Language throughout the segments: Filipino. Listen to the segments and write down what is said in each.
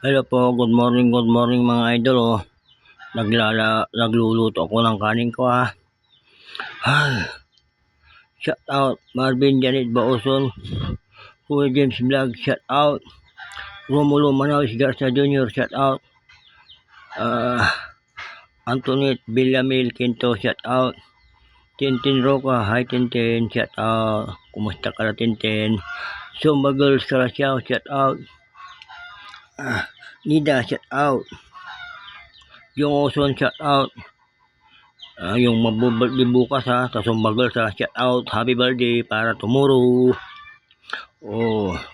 Hello po, good morning mga idol. Nagluluto ako ng kanin ko ha. Shout out Marvin Janet Baoson, Kuya James Vlog, shout out Romulo Manaus Garza Jr., shout out Antoinette Villamil Quinto, shout out Tintin Roca, hi Tintin, shout out. Kumusta ka na Tintin? Zumba Girls Karasyaw, shout out. Nida, shout out. Yung Oson, shout out. Yung mabubirthday bukas ha, sa Zumba Girls ha, shout out. Happy birthday para tomorrow.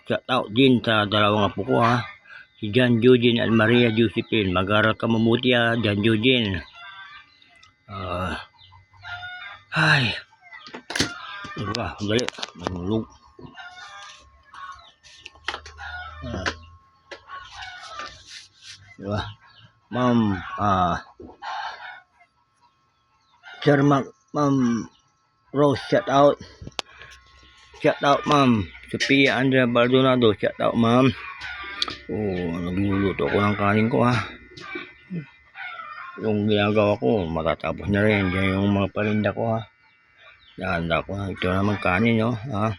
Shout out din sa dalawang apo ko ha, si John Eugene at Maria Josephine. Mag-aral ka mabuti ha, John Eugene. Dali, manulog. Diba? Ma'am, Sir Ma'am Rose, shout out. Shout out Ma'am Sophia Andrea Baldonado, shout out Ma'am. Nagluluto ako ng kanin ko ha. Yung ginagawa ko, matatapos na rin. Diyan yung mga palinda ko ha. Nahanda ko ha. Ito naman kanin no ha.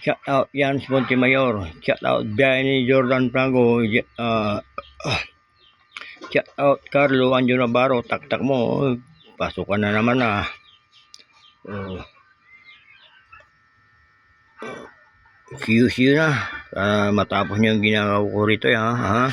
Shout out Jans Montemayor. Shout out Benny Jordan Franco. Shout out Carlo Anjo Navarro. Tak mo. Pasukan na naman ah. See you na. Matapos niyo yung ginagawa ko rito ha.